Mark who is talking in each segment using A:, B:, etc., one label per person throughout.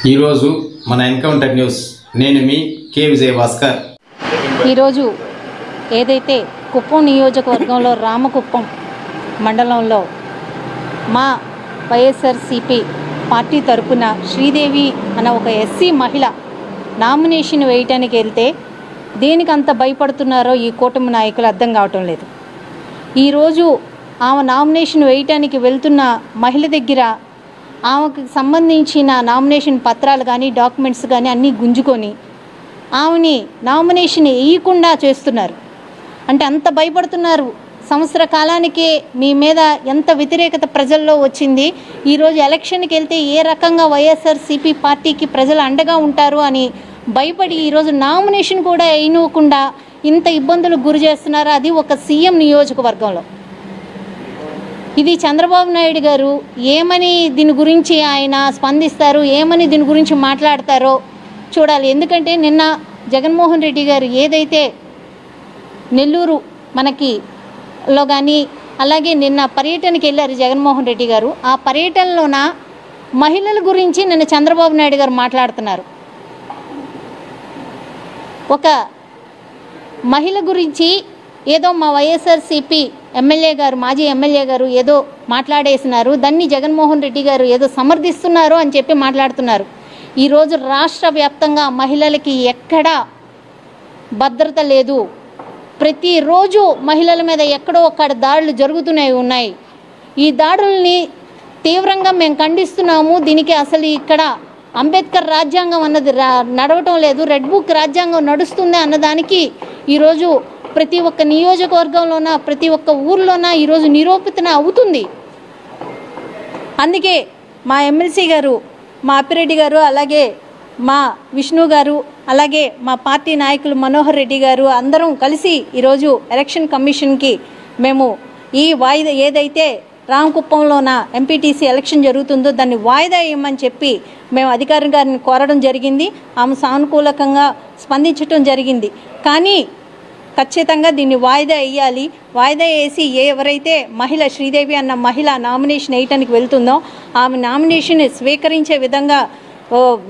A: ఈరోజు మన encounter news నేను మీ కే విజయభాస్కర్.
B: ఈరోజు ఏదైతే కుప్పం నియోజకవర్గంలో రామకుప్పం మండలంలో మా వైఎస్ఆర్సీపీ పార్టీ తరపున శ్రీదేవి అన్న ఒక ఎస్సీ మహిళ నామినేషన్ వేయటానికి వెళ్తే దేనికి అంత భయపడుతున్నారో ఈ కూటమి నాయకులు అర్థం కావటం లేదు. ఈరోజు ఆమె నామినేషన్ వేయటానికి వెళ్తున్న మహిళ దగ్గర ఆమెకు సంబంధించిన నామినేషన్ పత్రాలు కానీ డాక్యుమెంట్స్ కానీ అన్నీ గుంజుకొని ఆమెని నామినేషన్ వేయకుండా చేస్తున్నారు. అంటే అంత భయపడుతున్నారు. సంవత్సర కాలానికే మీ మీద ఎంత వ్యతిరేకత ప్రజల్లో వచ్చింది. ఈరోజు ఎలక్షన్కి వెళ్తే ఏ రకంగా వైఎస్ఆర్సీపీ పార్టీకి ప్రజలు అండగా ఉంటారు అని భయపడి ఈరోజు నామినేషన్ కూడా వేయకుండా ఇంత ఇబ్బందులకు గురి చేస్తున్నారు. అది ఒక సీఎం నియోజకవర్గంలో. ఇది చంద్రబాబు నాయుడు గారు ఏమని దీని గురించి ఆయన స్పందిస్తారు, ఏమని దీని గురించి మాట్లాడతారో చూడాలి. ఎందుకంటే నిన్న జగన్మోహన్ రెడ్డి గారు ఏదైతే నెల్లూరు మనకిలో కానీ అలాగే నిన్న పర్యటనకి వెళ్ళారు జగన్మోహన్ రెడ్డి గారు. ఆ పర్యటనలోన మహిళల గురించి నిన్న చంద్రబాబు నాయుడు గారు మాట్లాడుతున్నారు. ఒక మహిళ గురించి ఏదో మా వైఎస్ఆర్సీపీ ఎమ్మెల్యే గారు మాజీ ఎమ్మెల్యే గారు ఏదో మాట్లాడేసినారు, దాన్ని జగన్మోహన్ రెడ్డి గారు ఏదో సమర్థిస్తున్నారు అని చెప్పి మాట్లాడుతున్నారు. ఈరోజు రాష్ట్ర వ్యాప్తంగా మహిళలకి ఎక్కడా భద్రత లేదు. ప్రతిరోజు మహిళల మీద ఎక్కడో ఒక్కడ దాడులు జరుగుతూనే ఉన్నాయి. ఈ దాడుల్ని తీవ్రంగా మేము ఖండిస్తున్నాము. దీనికి అసలు ఇక్కడ అంబేద్కర్ రాజ్యాంగం అన్నది నడవటం లేదు, రెడ్ బుక్ రాజ్యాంగం నడుస్తుంది అన్నదానికి ఈరోజు ప్రతి ఒక్క నియోజకవర్గంలోన ప్రతి ఒక్క ఊర్లోన ఈరోజు నిరూపితన అవుతుంది. అందుకే మా ఎమ్మెల్సీ గారు మా అప్పిరెడ్డి గారు అలాగే మా విష్ణు గారు అలాగే మా పార్టీ నాయకులు మనోహర్ రెడ్డి గారు అందరం కలిసి ఈరోజు ఎలక్షన్ కమిషన్కి మేము ఈ వాయిదా ఏదైతే రామకుప్పంలోన ఎంపీటీసీ ఎలక్షన్ జరుగుతుందో దాన్ని వాయిదా వేయమని చెప్పి మేము అధికారి గారిని కోరడం జరిగింది. ఆమె సానుకూలకంగా స్పందించడం జరిగింది. కానీ ఖచ్చితంగా దీన్ని వాయిదా వేయాలి. వాయిదా వేసి ఎవరైతే మహిళ శ్రీదేవి అన్న మహిళ నామినేషన్ వేయటానికి వెళ్తుందో ఆమె నామినేషన్ స్వీకరించే విధంగా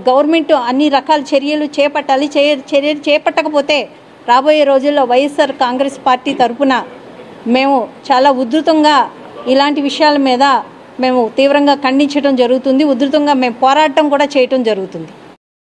B: గవర్నమెంట్ అన్ని రకాల చర్యలు చేపట్టాలి. చర్యలు చేపట్టకపోతే రాబోయే రోజుల్లో వైఎస్ఆర్ కాంగ్రెస్ పార్టీ తరఫున మేము చాలా ఉధృతంగా ఇలాంటి విషయాల మీద మేము తీవ్రంగా ఖండించడం జరుగుతుంది. ఉధృతంగా మేము పోరాటం కూడా చేయటం జరుగుతుంది.